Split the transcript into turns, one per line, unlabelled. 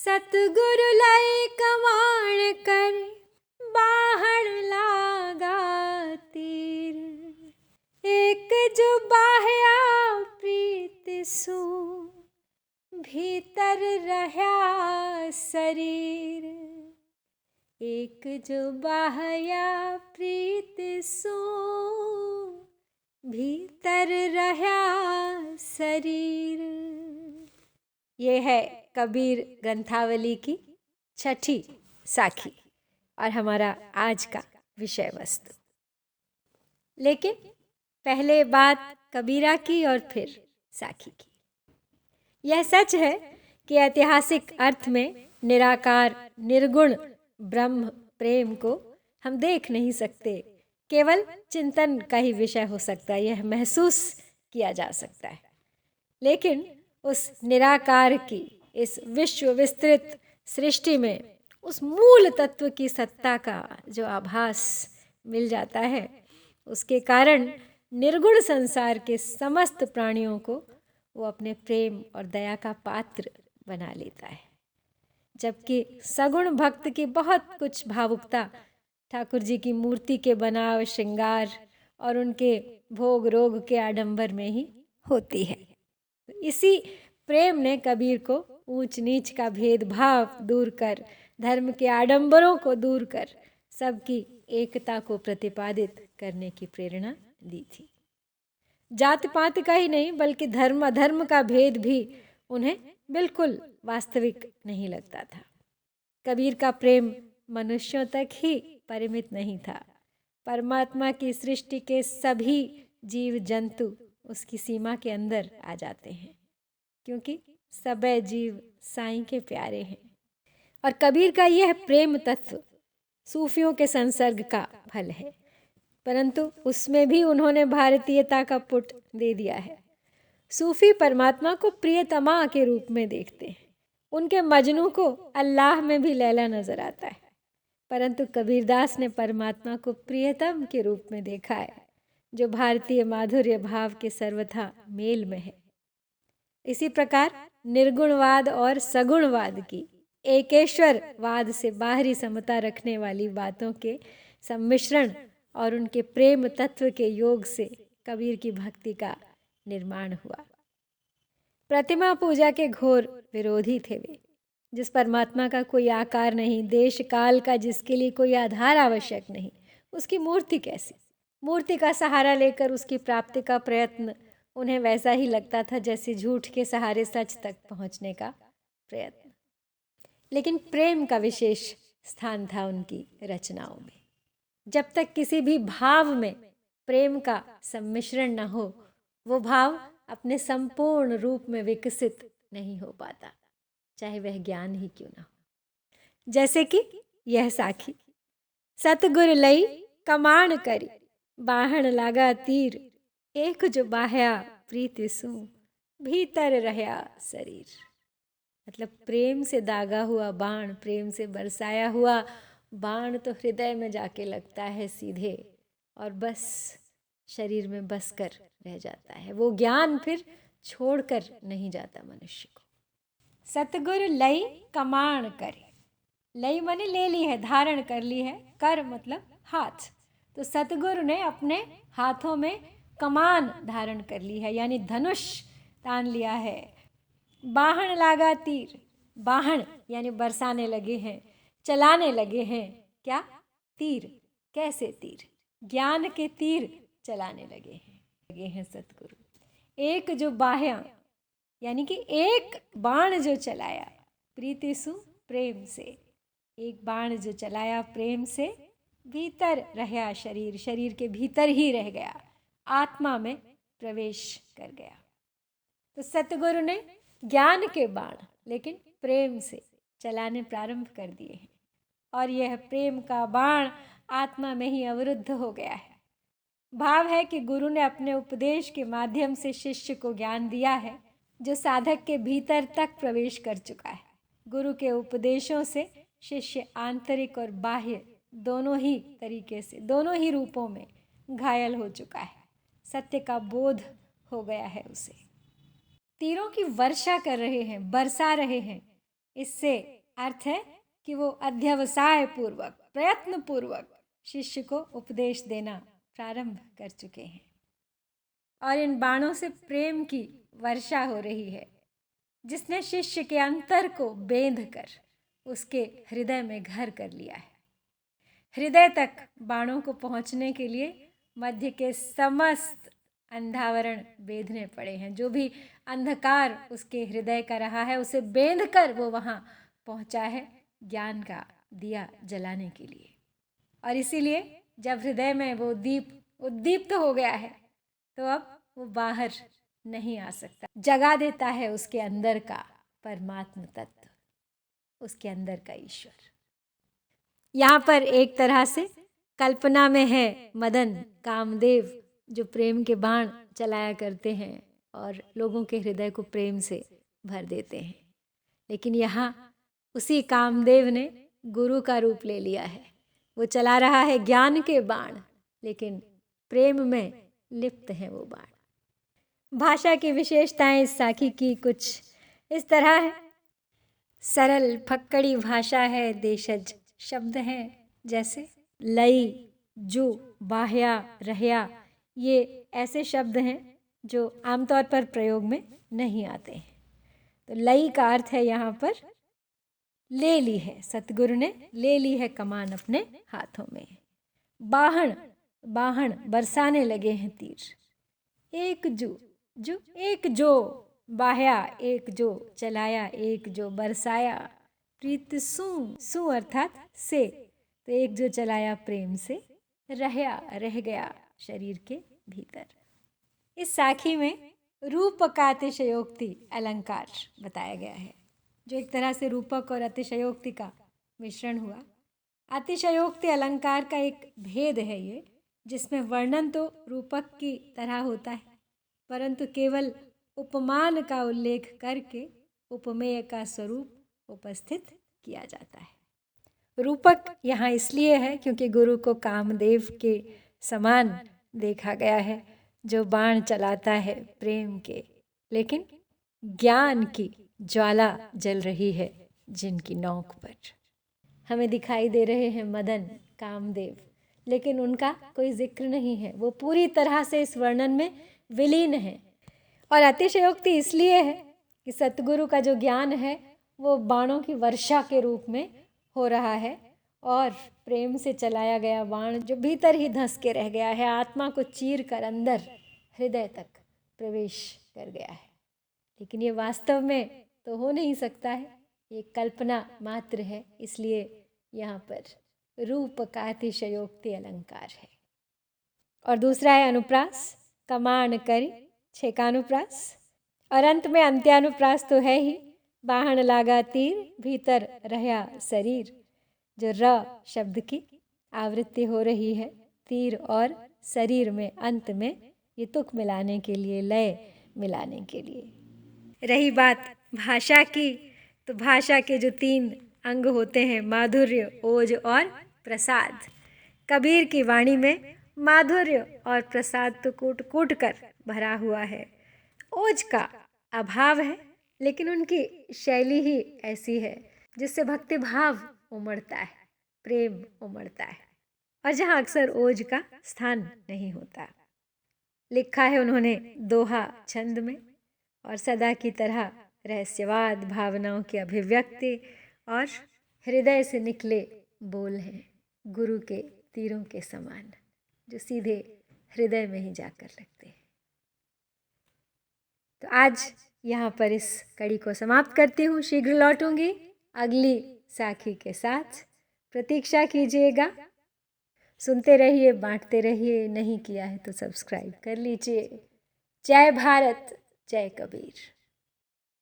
सतगुरु लय कमाण कर बाहर लागा तीर। एक जो बाह्या प्रीत सु भीतर रहा शरीर। एक जो बाह्या प्रीत सु भीतर रहा शरीर। ये है कबीर ग्रंथावली की छठी साखी और हमारा आज का विषय वस्तु। लेकिन पहले बात कबीरा की और फिर साखी की। यह सच है कि ऐतिहासिक अर्थ में निराकार निर्गुण ब्रह्म प्रेम को हम देख नहीं सकते, केवल चिंतन का ही विषय हो सकता है, यह महसूस किया जा सकता है। लेकिन उस निराकार की इस विश्व विस्तृत सृष्टि में उस मूल तत्व की सत्ता का जो आभास मिल जाता है, उसके कारण निर्गुण संसार के समस्त प्राणियों को वो अपने प्रेम और दया का पात्र बना लेता है। जबकि सगुण भक्त की बहुत कुछ भावुकता ठाकुर जी की मूर्ति के बनाव श्रृंगार और उनके भोग रोग के आडंबर में ही होती है। इसी प्रेम ने कबीर को ऊंच नीच का भेदभाव दूर कर, धर्म के आडंबरों को दूर कर, सबकी एकता को प्रतिपादित करने की प्रेरणा दी थी। जात पात का ही नहीं बल्कि धर्म अधर्म का भेद भी उन्हें बिल्कुल वास्तविक नहीं लगता था। कबीर का प्रेम मनुष्यों तक ही परिमित नहीं था। परमात्मा की सृष्टि के सभी जीव जंतु उसकी सीमा के अंदर आ जाते हैं, क्योंकि सबे जीव साईं के प्यारे हैं। और कबीर का यह प्रेम तत्व सूफियों के संसर्ग का फल है, परंतु उसमें भी उन्होंने भारतीयता का पुट दे दिया है। सूफी परमात्मा को प्रियतमा के रूप में देखते हैं। उनके मजनू को अल्लाह में भी लैला नजर आता है, परंतु कबीरदास ने परमात्मा को प्रियतम के रूप में देखा है, जो भारतीय माधुर्य भाव के सर्वथा मेल में है। इसी प्रकार निर्गुणवाद और सगुणवाद की एकेश्वरवाद से बाहरी समता रखने वाली बातों के सम्मिश्रण और उनके प्रेम तत्व के योग से कबीर की भक्ति का निर्माण हुआ। प्रतिमा पूजा के घोर विरोधी थे वे, जिस परमात्मा का कोई आकार नहीं, देश काल का जिसके लिए कोई आधार आवश्यक नहीं, उसकी मूर्ति कैसी? मूर्ति का सहारा लेकर उसकी प्राप्ति का प्रयत्न उन्हें वैसा ही लगता था जैसे झूठ के सहारे सच तक पहुंचने का प्रयत्न। लेकिन प्रेम का विशेष स्थान था उनकी रचनाओं में। जब तक किसी भी भाव में प्रेम का सम्मिश्रण न हो, वो भाव अपने संपूर्ण रूप में विकसित नहीं हो पाता, चाहे वह ज्ञान ही क्यों न हो। जैसे कि यह साखी, सतगुरु लई कमाण करी बाहण लागा तीर। एक जो बाह्या प्रीति सु भीतर रहा शरीर। मतलब प्रेम से दागा हुआ बाण, प्रेम से बरसाया हुआ बाण तो हृदय में जाके लगता है सीधे, और बस शरीर में बस कर रह जाता है। वो ज्ञान फिर छोड़कर नहीं जाता मनुष्य को। सतगुरु लई कमाण करे, लई माने ले ली है, धारण कर ली है, कर मतलब हाथ। तो सतगुरु ने अपने हाथों में कमान धारण कर ली है, यानी धनुष तान लिया है। बाहण लागा तीर, बाहण यानी बरसाने लगे हैं, चलाने लगे हैं। क्या? तीर। कैसे तीर? ज्ञान के तीर चलाने लगे हैं सतगुरु। एक जो बाह्या यानी कि एक बाण जो चलाया, प्रीति सु प्रेम से, एक बाण जो चलाया प्रेम से, भीतर रहा शरीर, शरीर के भीतर ही रह गया, आत्मा में प्रवेश कर गया। तो सतगुरु ने ज्ञान के बाण लेकिन प्रेम से चलाने प्रारंभ कर दिए हैं, और यह प्रेम का बाण आत्मा में ही अवरुद्ध हो गया है। भाव है कि गुरु ने अपने उपदेश के माध्यम से शिष्य को ज्ञान दिया है, जो साधक के भीतर तक प्रवेश कर चुका है। गुरु के उपदेशों से शिष्य आंतरिक और बाह्य दोनों ही तरीके से, दोनों ही रूपों में घायल हो चुका है। सत्य का बोध हो गया है उसे। तीरों की वर्षा कर रहे हैं, बरसा रहे हैं, इससे अर्थ है कि वो अध्यवसाय पूर्वक, प्रयत्न पूर्वक शिष्य को उपदेश देना प्रारंभ कर चुके हैं और इन बाणों से प्रेम की वर्षा हो रही है, जिसने शिष्य के अंतर को बेंध कर उसके हृदय में घर कर लिया है। हृदय तक बाणों को पहुंचने के लिए मध्य के समस्त अंधावरण बेधने पड़े हैं। जो भी अंधकार उसके हृदय का रहा है, उसे बेंध कर वो वहाँ पहुँचा है ज्ञान का दिया जलाने के लिए। और इसीलिए जब हृदय में वो दीप उद्दीप्त हो गया है, तो अब वो बाहर नहीं आ सकता। जगा देता है उसके अंदर का परमात्म तत्व, उसके अंदर का ईश्वर। यहाँ पर एक तरह से कल्पना में है मदन कामदेव, जो प्रेम के बाण चलाया करते हैं और लोगों के हृदय को प्रेम से भर देते हैं। लेकिन यहाँ उसी कामदेव ने गुरु का रूप ले लिया है। वो चला रहा है ज्ञान के बाण, लेकिन प्रेम में लिप्त हैं वो बाण। भाषा की विशेषताएं इस साखी की कुछ इस तरह है। सरल फक्कड़ी भाषा है, देशज शब्द हैं जैसे लई, जू, बाह्या, रहया। ये ऐसे शब्द हैं जो आमतौर पर प्रयोग में नहीं आते हैं। तो लई का अर्थ है यहाँ पर ले ली है, सतगुरु ने ले ली है कमान अपने हाथों में। बाहण, बाहण बरसाने लगे हैं तीर। एक जू, जू एक जो, बाह्या एक जो, चलाया एक जो, बरसाया प्रीत सू, सू अर्थात से, तो एक जो चलाया प्रेम से, रहया रह गया शरीर के भीतर। इस साखी में रूप का अतिशयोक्ति अलंकार बताया गया है, जो एक तरह से रूपक और अतिशयोक्ति का मिश्रण हुआ। अतिशयोक्ति अलंकार का एक भेद है ये, जिसमें वर्णन तो रूपक की तरह होता है, परंतु केवल उपमान का उल्लेख करके उपमेय का स्वरूप उपस्थित किया जाता है। रूपक यहाँ इसलिए है क्योंकि गुरु को कामदेव के समान देखा गया है, जो बाण चलाता है प्रेम के, लेकिन ज्ञान की ज्वाला जल रही है जिनकी नोक पर। हमें दिखाई दे रहे हैं मदन कामदेव, लेकिन उनका कोई जिक्र नहीं है। वो पूरी तरह से इस वर्णन में विलीन है। और अतिशयोक्ति इसलिए है कि सतगुरु का जो ज्ञान है वो बाणों की वर्षा के रूप में हो रहा है, और प्रेम से चलाया गया बाण जो भीतर ही धंस के रह गया है, आत्मा को चीर कर अंदर हृदय तक प्रवेश कर गया है। लेकिन ये वास्तव में तो हो नहीं सकता है, ये कल्पना मात्र है। इसलिए यहाँ पर रूप का अतिशयोक्ति अलंकार है। और दूसरा है अनुप्रास, कमान करी छेकानुप्रास, और अंत में अंत्यानुप्रास तो है ही। बाहण लागा तीर, भीतर रहा शरीर, जो र शब्द की आवृत्ति हो रही है तीर और शरीर में, अंत में ये तुक मिलाने के लिए, लय मिलाने के लिए। रही बात भाषा की, तो भाषा के जो 3 अंग होते हैं, माधुर्य, ओज और प्रसाद। कबीर की वाणी में माधुर्य और प्रसाद तो कूट कूट कर भरा हुआ है। ओज का अभाव है, लेकिन उनकी शैली ही ऐसी है जिससे भक्ति भाव उमड़ता है, प्रेम उमड़ता है, और जहाँ अक्सर ओज का स्थान नहीं होता। लिखा है उन्होंने दोहा छंद में, और सदा की तरह रहस्यवाद, भावनाओं की अभिव्यक्ति और हृदय से निकले बोल हैं गुरु के तीरों के समान, जो सीधे हृदय में ही जाकर लगते हैं। तो आज यहाँ पर इस कड़ी को समाप्त करती हूँ। शीघ्र लौटूंगी अगली साखी के साथ। प्रतीक्षा कीजिएगा, सुनते रहिए, बांटते रहिए। नहीं किया है तो सब्सक्राइब कर लीजिए। जय भारत, जय कबीर।